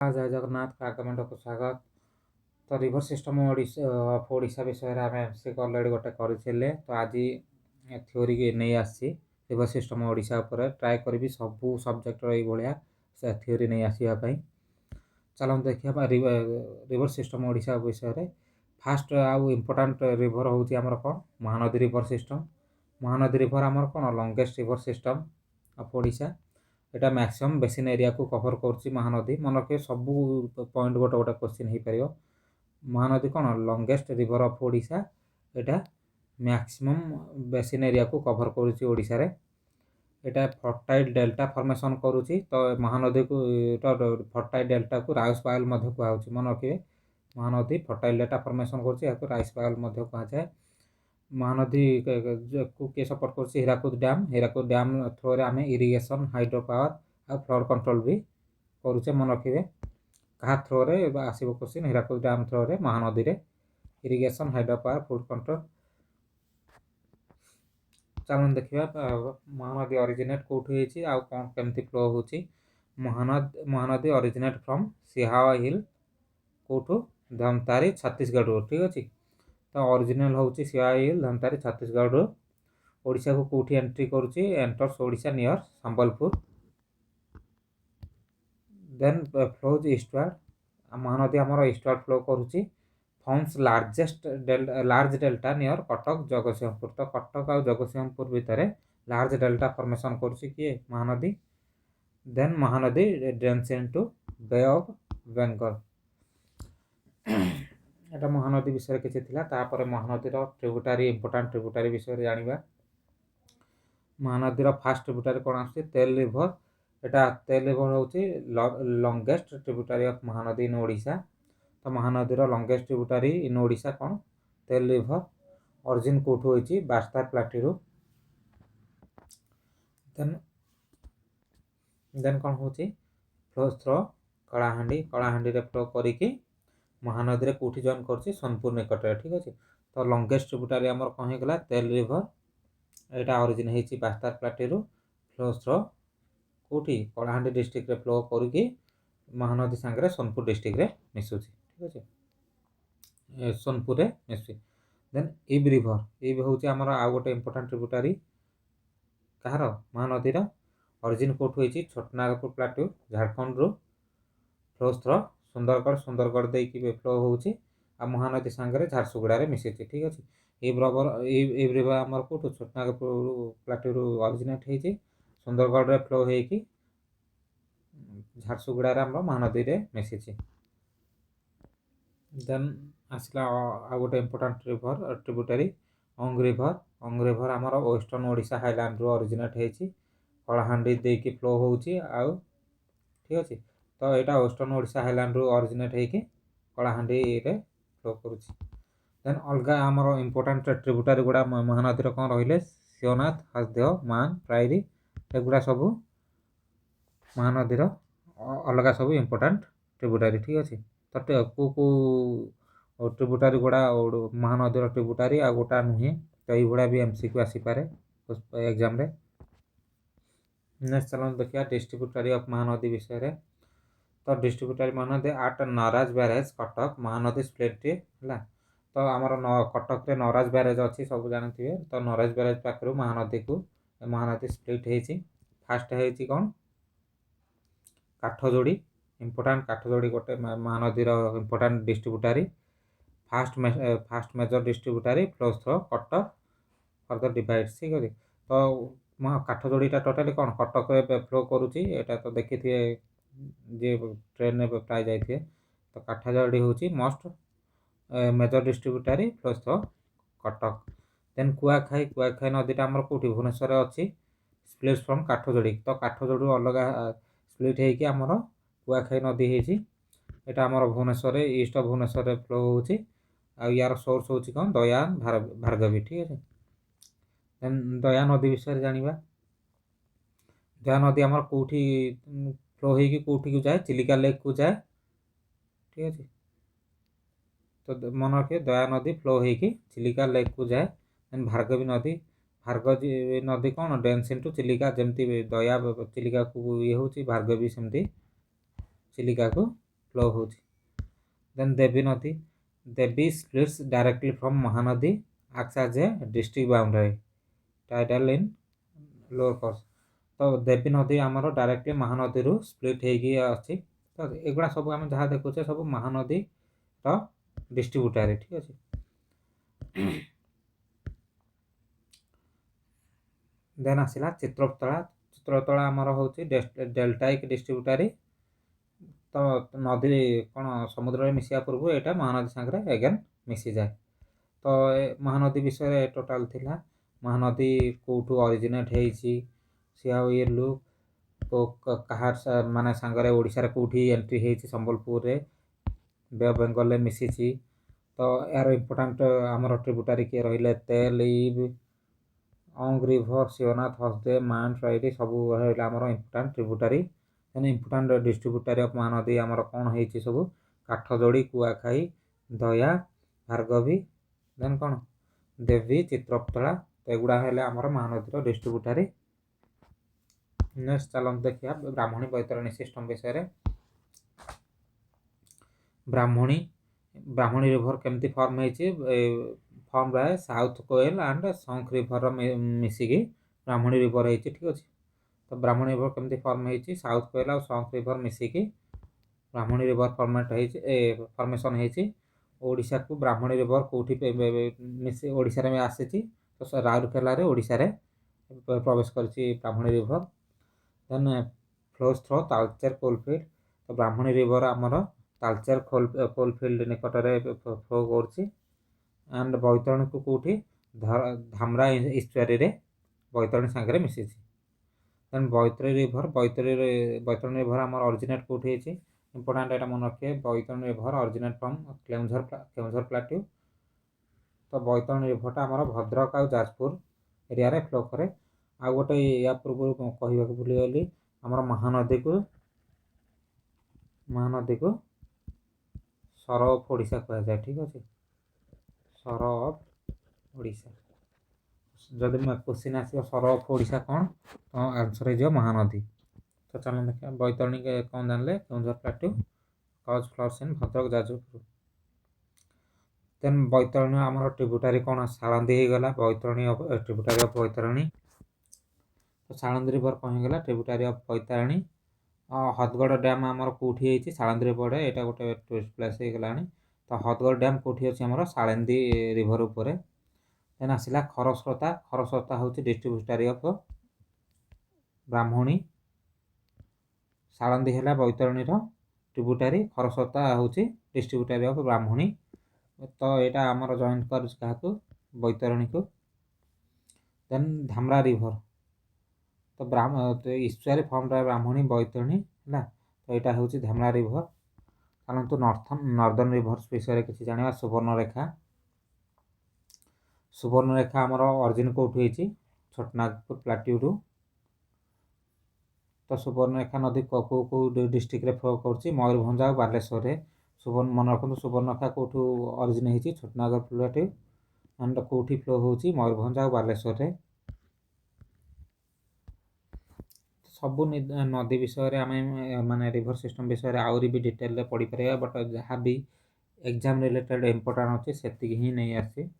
जय जगन्नाथ आगमनक स्वागत। तो रिवर सिस्टम ओडिशा विषय आम एमसी अलरेडी गोटे करते तो आज थ्योरी नहीं आसी रिवर सिस्टम ओडिशा उपर ट्राए करी सबू सब्जेक्ट भाया थ्योरी नहीं आसवाई। चलो देखिए रिवर सिस्टम ओडिशा विषय फास्ट आउ इम्पोर्टाट रिवर हूँ आमर कौन Mahanadi river system. Mahanadi river आमर कौन longest river system of Odisha. एटा मैक्सिमम बेसिन एरिया को कवर कर महानदी मन रखे सबू पॉइंट गोटे गोटे क्वेश्चन हो पार। महानदी कौन लंगेस्ट रिवर ऑफ ओडिशा एटा मैक्सिमम बेसिन एरिया को कवर करुच्चा रे। एटा फर्टाइल डेल्टा फॉर्मेशन करुच्ची तो महानदी को फर्टाइल डेल्टा को राउस पायल कहुच्छी मन रखिए। महानदी फर्टाइल डेल्टा फॉर्मेशन कर राइस पायल कहुए। महानदी को किए सपोर्ट कर हीराकुद डैम थ्रो आम इरिगेशन हाइड्रो पावर आ फ्लड कंट्रोल भी करुचे मन रखिए। क्या थ्रो आसो question Hirakud dam through Mahanadi रे irrigation hydro power flood control. चलो देखिए महानदी ओरिजिनेट कौटी आउ कौन केमती फ्लो हो। महानदी ओरिजिनेट फ्रॉम सिहावा हिल कौटू धमतारी छत्तीसगढ़ ठीक अच्छे। तो ओरिजिनल हूँ सिहावा हिल धमतारी छत्तीसगढ़ ओडिशा को कौटी एंट्री करुच्ची enters Odisha near Sambalpur. Then flows eastward Mahanadi आमर ईस्टवार्ड फ्लो करुच्ची forms large delta near Cuttack Jagatsinghpur. तो कटक आ जगतसिंहपुर भितर लार्ज डेल्टा फॉर्मेशन करुच्ची किए Mahanadi. Then Mahanadi drains into Bay of Bengal. एटा महानदी विषय किसी थिला तापर महानदीर ट्रिब्यूटारी इंपोर्टेंट ट्रिब्यूटारी विषय जानिबा। महानदीर फास्ट ट्रिब्यूटारी कौन आसुची तेल रिवर। एटा तेल रिवर हूँ लंगेस्ट ट्रिब्यूटारी ऑफ महानदी इन ओडिशा। तो महानदीर लंगेस्ट ट्रिब्यूटारी इन ओडिशा कौन तेल रिवर ओरिजिन कौटू होइची बास्तार प्लाटीरू। देन कौन होची फ्लोज थ्रो कलाहांडी कलाहांडी रे फ्लो करिकी महानदी रे कौटी जॉइन करची सोनपुर निकट ठीक अच्छे। तो लंगेस्ट ट्रिब्यूटारी आमर कौन होगा तेल रिवर एटा ओरिजिन होइची बास्तार प्लाटीरू फ्लोज थ्रो कौटी कलाहांडी डिस्ट्रिक्ट रे फ्लो करिकी महानदी सांगे सोनपुर डिस्ट्रिक्ट रे मिसुची ठीक अच्छे सोनपुर रे मिसुची। देन इब रिवर इब हूँ आमर आउ गोटे इंपोर्टेंट ट्रिब्यूटारी कहार महानदीर ओरिजिन कौट होइची छोटनागपुर प्लाटू झारखंड रु फ्लोज थ्रो सुंदरगढ़ देकी फ्लो होउची आ महानदी सांगे झारसुगुड़ा रे मिसेची ठीक अच्छे। इब रिवर आमर कौटू छोटनागपुर प्लाटू रु ओरिजिनेट होइची सुंदरगढ़ रे फ्लो होइकी झारसुगुड़ा रे आमर महानदी रे मिसेची। देन आसला आ गोटे इंपोर्टेंट रिवर ट्रिब्यूटारी अंग रिवर आमर वेस्टर्न ओडिशा हाईलैंड रु ओरिजिनेट होइची कलाहांडी देकी फ्लो होउची आउ ठीक अच्छे। तो यहाँ वेस्टर्न ओडिशा हाईलैंड रु ओरिजिनेट होइकी कलाहांडी रे फ्लो करुच्ची। देन अलग आमर इंपोर्टेंट ट्रिब्यूटारी गुड़ा महानदीर कौन रहिले शिवनाथ हसदेव मान प्रायरी एगुड़ा सबू महानदीर अलग सबू इंपोर्टेंट ट्रिब्यूटारी ठीक अच्छे। तो को ट्रिब्यूटारी गुड़ा महानदीर ट्रिब्यूटारी आ गोटा नुहे तो ये भी एमसीक्यू आसीपे एग्जाम रे। नेक्स्ट चलो देखिए डिस्ट्रीब्यूटरी ऑफ महानदी विषय। तो डिस्ट्रीब्यूटरी महानदी आट नराज बैरेज कटक महानदी स्प्लिट है। तो आमर कटक रे नराज बैरेज अच्छी सब जानते तो नराज बैरेज पाखु महानदी को महानदी स्प्लिट होती। फास्ट है कौन काठजोड़ी इंपोर्टेंट काठजोड़ी गोटे महानदीर important distributary first major distributary flows through Cuttack further divide ठीक अच्छे। तो काठजोड़ीटा टोटाली कौन कटक फ्लो करुच्ची एटा तो देखी थे जे ट्रेन में प्राय जाइए। तो काठजोड़ी हूँ most major distributary flows through Cuttack. Then Kuakhai नदीटा आमर कौटी भुवनेश्वर अच्छी स्प्लिट फ्रॉम काठजोड़ी। तो काठजोड़ी अलग स्प्लिट होगी आमर कुआखाई नदी होती एटा आमर भुवनेश्वर ईस्ट भुवनेश्वर फ्लो होची आ यार सोर्स होची कौन दयान भार्गवी ठीक है। देन दया नदी विषय जानिबा। दया नदी आमर कौटी फ्लो होगी कौटी को जाए चिलिका लेक को जाए ठीक अच्छे। तो मन रखिए दया नदी फ्लो होगी चिलिका लेक को जाए। देन भार्गवी नदी कौन डेन्स इनटू चिलिका जमती दया चिलिका को ये हूँ भार्गवी सेमती चिलिका को फ्लो होची। देन देवी नदी, देवी splits directly from Mahanadi, acts as a district boundary tidal in lower course। तो देवी नदी आमर डायरेक्टली महानदी रु स्प्लिट होगी अच्छी। तो एगुड़ा सब आम जहाँ देखुचे सब महानदी डिस्ट्रीब्यूटरी ठीक अच्छे। देन आसला चित्रतला। चित्रतला आमर हूँ डेल्टाइक डिस्ट्रीब्यूटरी। तो नदी कौन समुद्र में मिसिया पूर्व यहाँ महानदी सांगे एगेन मिसी जाए। तो महानदी विषय टोटाल थिला। महानदी कौटू ऑरिजिनेट होईची, सी हाउ ये लुक, तो कहार माने सांगरे ओडिशा रे कौटी एंट्री होईची संबलपुर रे, बे ऑफ बेंगल रे मिसिची। तो यार इंपोर्टेंट आमर ट्रिब्यूटरी के रहिले तेल, ईब, अंग रिवर, शिवनाथ, हसदे, मान, राइडी सब रहिले आमर important tributary. Then important distributary of Mahanadi आमर कौन होईची सब काठजोड़ी, कुआखाई, दया, भार्गवी, देन कौन देवी, चित्रतला। तो एगुड़ा हेले आमर महानदी डिस्ट्रीब्यूटरी। नेक्स्ट चलन देखिए ब्राह्मणी बैतरणी सिस्टम विषय। ब्राह्मणी ब्राह्मणी रिवर केमती फॉर्म होईची, फॉर्म रहे साउथ कोएल एंड शंख रिवर मिसिकी ब्राह्मणी रिवर होईची ठीक अच्छे। तो ब्राह्मणी रिवर केमती फॉर्म होईची, साउथ कोएल और शंख रिवर मिसिकी ब्राह्मणी रिवर फॉर्मेशन होईची। ओडिशा को ब्राह्मणी रिवर कोठी मिसी ओडिशा रे आसीची। तो राउरकेला रे ओडिशा रे प्रवेश करची Brahmani river. Then flows through Talcher coalfield. तो ब्राह्मणी रिवर आमर तालचेर कोलफिल्ड निकट में फ्लो करची। एंड बैतरणी को कौटी धामरा इस्टुआरी रे बैतरणी सांगे मिसिची। देन बैतरणी रिवर आमर ऑरिजिनेट कौटी होईची, इंपोर्टेंट एटा मन रखिए। Baitarani river originate from Keonjhar plateau. तो बैतरणी रिवर आमर भद्रक और जाजपुर एरिया रे फ्लो करे। आ गोटे या पूर्व कहवा भूली गली आमर महानदी को सर ऑफ ओडिशा कहा जाए ठीक अच्छे। सर ऑफ ओडिशा जब क्वेश्चन आसो सर ऑफ ओडिशा कौन, तो आंसर हो महानदी। तो चलो देखिए बैतरणी के कौन जानले केउंझर प्लाट्यू, कज फ्लॉर्स इन भद्रक जाजपुर। देन बैतरणी आमर ट्रिब्यूटरी कौन सालंदी हो गला बैतरणी ट्रिब्यूटरी ऑफ बैतरणी। तो सालंदी रिवर कौन हो गला ट्रिब्यूटरी ऑफ बैतरणी। हदगड़ डैम आमर कौटी होईची सालंदी रिवर, एटा गोटे टूरिस्ट प्लेस हो गलानी। तो हदगड़ डैम कौटी अछि आमर सालंदी रिवर ऊपर। देन आसला खरस्रोता। खरस्रोता होची डिस्ट्रीब्यूटरी ऑफ ब्राह्मणी। सालंदी है बैतरणी ट्रिब्यूटरी, खरस्रोता होची डिस्ट्रीब्यूटरी ऑफ ब्राह्मणी। तो यहाँ आमर जॉइन कर बैतरणी को। Then Dhamra river. तो इस्टुआरी फॉर्म रहा ब्राह्मणी बैतरणी है। तो यहाँ हूँ धामरा रिवर। चलतु नॉर्दर्न रिवर्स विषय किसी जाना। सुवर्णरेखा। सुवर्णरेखा आमर ऑरिजिन कौटू होईची छोटनागपुर प्लाट्यू रु। तो सुवर्णरेखा नदी को डिस्ट्रिक्ट रे फ्लो करची मयूरभंज और बालेश्वर रे। मन रखु सुवर्णरेखा कौटू ऑरिजिन होईची छोटनागपुर प्लाट्यू एंड कौटी फ्लो होची मयूरभंज और बालेश्वर रे। सबू नदी विषय आम माने रिवर सिस्टम विषय आउरी भी डिटेल रे पढ़ी पारे, बट जहाँ भी एग्जाम रिलेटेड इंपोर्टेंट अच्छे से ही नहीं आसी।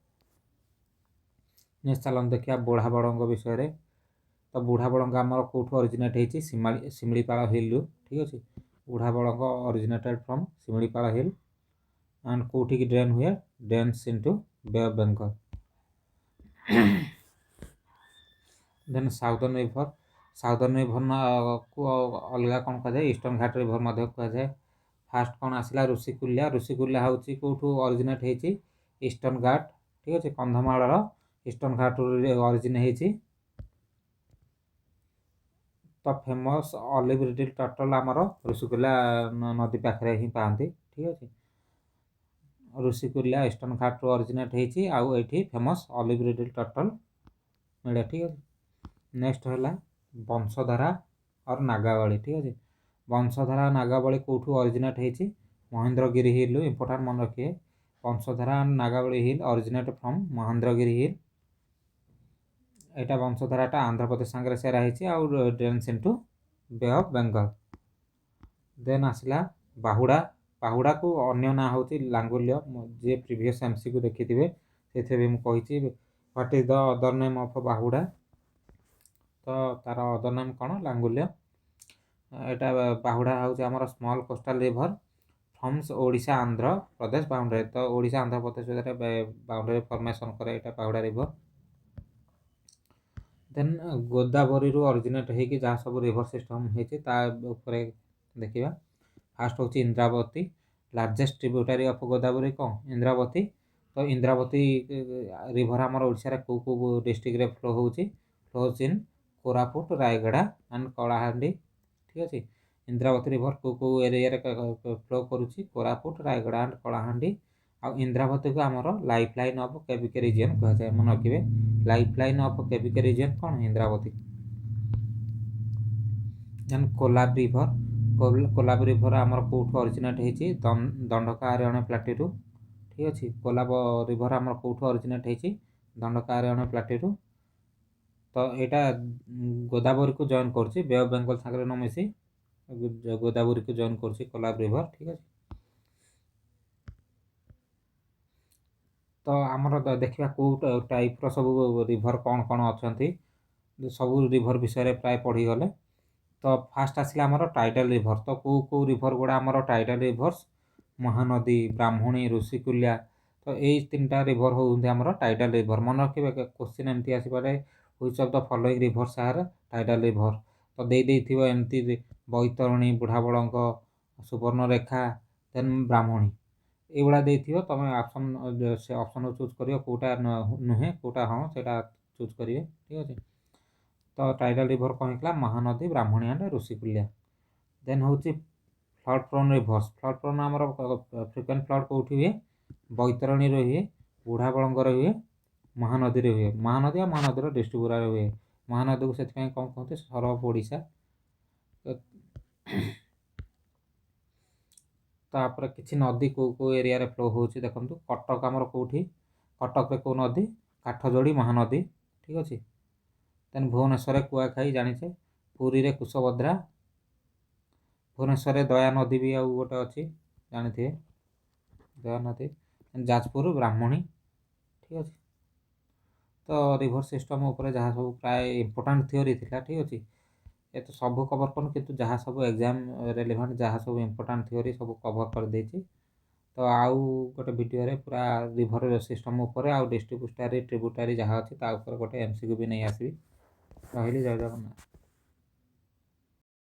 नेक्स्ट चलन देखिए बुढ़ा बड़ंग विषय। तो बुढ़ा बड़ंग आमर कौटू ऑरिजिनेट होईची शिमिलीपाल हिल ठीक अच्छे। Budhabalanga originated from Similipal hill and कौटी की ड्रेन हुए drains into Bay of Bengal. Then southern river. Southern river को अलग कौन कह ईस्टर्न घाट रिवर कहुए। फास्ट कौन आसला ऋषिकुल्या। ऋषिकुल्या हूँ कौटू ऑरिजिनेट होईची ईस्टर्न घाट ठीक अच्छे। कंधमाल ईस्टर्न घाट ऑरिजिन होईची। तो फेमस ऑलिव रिडल टर्टल आमर ऋषिकुल्या नदी पाखे ही पाती ठीक अच्छे। ऋषिकुल्या ईस्टर्न घाट ऑरिजिनेट होईची आउ एठी फेमस ऑलिव रिडल टर्टल मिले ठीक अच्छे। नेक्स्ट है वंशधारा और नागावली ठीक अच्छे। वंशधारा नागावली कौटू ऑरिजिनेट होईची महेंद्रगिरी हिल। इंपोर्टेंट मन रखिए Vamsadhara and Nagavali hill originate from Mahendragiri hill. यहाँ वंशधाराटा आंध्र प्रदेश सांगे सेरा होईची आउ drains into Bay of Bengal. Then आसला बाहुड़ा। ବାହୁଡ଼ା को ଅନ୍ୟ ନାଁ ହେଉଛି ଲାଙ୍ଗୁଲ୍ୟ। ଯିଏ ପ୍ରିଭିୟସ୍ MCQ ଦେଖିଥିବେ ସେଥିରେ ବି ମୁଁ କହିଛି what is the other name of Bahuda. ତ ତାର ଅଦର ନେମ୍ କ'ଣ? ଲାଙ୍ଗୁଲ୍ୟ। ଏଇଟା ବାହୁଡ଼ା ହେଉଛି ଆମର small coastal river forms Odisha Andhra Pradesh boundary. ତ ଓଡ଼ିଶା ଆନ୍ଧ୍ର ପ୍ରଦେଶ ଭିତରେ ବାଉଣ୍ଡରୀ ଫର୍ମେସନ୍ କରେ ଏଇଟା ବାହୁଡ଼ା ରିଭର୍। ଦେନ୍ ଗୋଦାବରୀରୁ ଅରିଜିନେଟ୍ ହେଇକି ଯାହା ସବୁ ରିଭର୍ ସିଷ୍ଟମ୍ ହେଇଛି ତା ଉପରେ ଦେଖିବା। ଫାଷ୍ଟ ହେଉଛି Indravati. Largest tributary of Godavari କ'ଣ? ଇନ୍ଦ୍ରାବତୀ। ତ ଇନ୍ଦ୍ରାବତୀ ରିଭର୍ ଆମର ଓଡ଼ିଶାରେ କେଉଁ ଡିଷ୍ଟ୍ରିକ୍ଟରେ ଫ୍ଲୋ ହେଉଛି? Flows in Koraput, Rayagada and Kalahandi. ଠିକ୍ ଅଛି। ଇନ୍ଦ୍ରାବତୀ ରିଭର୍ କେଉଁ ଏରିଆରେ ଫ୍ଲୋ କରୁଛି? କୋରାପୁଟ, ରାୟଗଡ଼ା ଆଣ୍ଡ କଳାହାଣ୍ଡି। ଆଉ ଇନ୍ଦ୍ରାବତୀକୁ ଆମର life line of KBK region କୁହାଯାଏ। ମନେ ରଖିବେ, life line of KBK region କ'ଣ? ଇନ୍ଦ୍ରାବତୀ। ଦେନ୍ କୋଲାବ ରିଭର୍। କୋଲାବ ରିଭର୍ ଆମର କେଉଁଠୁ ଅରିଜିନେଟ୍ ହେଇଛି? ଦଣ୍ଡକା ଆରଣ୍ୟ ପ୍ଲାଟିରୁ। ଠିକ୍ ଅଛି। କୋଲାବ ରିଭର୍ ଆମର କେଉଁଠୁ ଅରିଜିନେଟ୍ ହେଇଛି? ଦଣ୍ଡକା ଆରଣ୍ୟ ପ୍ଲାଟିରୁ। ତ ଏଇଟା ଗୋଦାବରୀକୁ ଜଏନ୍ କରୁଛି, ବେ ଅଫ୍ ବେଙ୍ଗଲ ସାଙ୍ଗରେ ନ ମିଶି ଗୋଦାବରୀକୁ ଜଏନ୍ କରୁଛି କୋଲାବ ରିଭର୍। ଠିକ୍ ଅଛି। ତ ଆମର ଦେଖିବା କେଉଁ ଟାଇପ୍ର ସବୁ ରିଭର୍ କ'ଣ କ'ଣ ଅଛନ୍ତି। ସବୁ ରିଭର୍ ବିଷୟରେ ପ୍ରାୟ ପଢ଼ିଗଲେ। ତ ଫାଷ୍ଟ ଆସିଲା ଆମର ଟାଇଡାଲ୍ ରିଭର୍। ତ କେଉଁ ରିଭର୍ ଗୁଡ଼ା ଆମର ଟାଇଡାଲ୍ ରିଭର୍ସ? ମହାନଦୀ, ବ୍ରାହ୍ମଣୀ, ଋଷିକୁଲ୍ୟା। ତ ଏଇ ତିନିଟା ରିଭର୍ ହେଉଛନ୍ତି ଆମର ଟାଇଡାଲ୍ ରିଭର୍। ମନେ ରଖିବେ, କୋଶ୍ଚିନ୍ ଏମିତି ଆସିପାରେ, which of the following rivers are tidal river. ତ ଦେଇଥିବ ଏମିତି ବୈତରଣୀ, ବୁଢ଼ାବଳଙ୍ଗ, ସୁବର୍ଣ୍ଣରେଖା, ଦେନ୍ ବ୍ରାହ୍ମଣୀ, ଏଇଗୁଡ଼ା ଦେଇଥିବ। ତୁମେ ସେ ଅପସନ୍ରୁ ଚୁଜ୍ କରିବ କେଉଁଟା ନୁହେଁ, କେଉଁଟା ହଁ, ସେଇଟା ଚୁଜ୍ କରିବେ। ଠିକ୍ ଅଛି। ତ ଟାଇଡାଲ୍ ରିଭର୍ କ'ଣ ହେଇଥିଲା? ମହାନଦୀ, ବ୍ରାହ୍ମଣୀ ଆଣ୍ଡ ଋଷିକୁଲ୍ୟା। ଦେନ୍ ହେଉଛି flood prone reverse. Flood prone ଆମର ଫ୍ରିକ୍ୱେଣ୍ଟ ଫ୍ଲଡ୍ କେଉଁଠି ହୁଏ? ବୈତରଣୀରେ ହୁଏ, ବୁଢ଼ାବଳଙ୍ଗରେ ହୁଏ, ମହାନଦୀରେ ହୁଏ। ମହାନଦୀ ଆଉ ମହାନଦୀର ଡିଷ୍ଟ୍ରିବ୍ୟୁଟରରେ ହୁଏ। ମହାନଦୀକୁ ସେଥିପାଇଁ କ'ଣ କୁହନ୍ତି? ସର ଅଫ୍ ଓଡ଼ିଶା। ତାପରେ କିଛି ନଦୀ କେଉଁ ଏରିଆରେ ଫ୍ଲୋ ହେଉଛି ଦେଖନ୍ତୁ। କଟକ ଆମର କେଉଁଠି? କଟକରେ କେଉଁ ନଦୀ? କାଠଯୋଡ଼ି ମହାନଦୀ। ଠିକ୍ ଅଛି। ଦେନ୍ ଭୁବନେଶ୍ୱରରେ କୁଆଖାଇ ଜାଣିଛେ। ପୁରୀରେ କୁଶଭଦ୍ରା। ଭୁବନେଶ୍ୱରରେ ଦୟାନଦୀ ବି ଆଉ ଗୋଟେ ଅଛି, ଜାଣିଥିବେ, ଦୟାନଦୀ। ଯାଜପୁର ବ୍ରାହ୍ମଣୀ। ଠିକ୍ ଅଛି। ତ ରିଭର୍ ସିଷ୍ଟମ୍ ଉପରେ ଯାହା ସବୁ ପ୍ରାୟ ଇମ୍ପୋର୍ଟାଣ୍ଟ ଥିଓରି ଥିଲା। ଠିକ୍ ଅଛି। ଏ ତ ସବୁ କଭର୍ କରୁନି, କିନ୍ତୁ ଯାହା ସବୁ ଏକ୍ଜାମ୍ ରେଲିଭେଣ୍ଟ ଯାହା ସବୁ ଇମ୍ପୋର୍ଟାଣ୍ଟ ଥିଓରି ସବୁ କଭର୍ କରିଦେଇଛି। ତ ଆଉ ଗୋଟେ ଭିଡ଼ିଓରେ ପୁରା ରିଭର୍ ସିଷ୍ଟମ୍ ଉପରେ ଆଉ ଟ୍ରିବ୍ୟୁଟାରୀ ଯାହା ଅଛି ତା ଉପରେ ଗୋଟେ MCQ ବି ନେଇ ଆସିବି। ରହିଲି, ଜୟ ଜଗନ୍ନାଥ।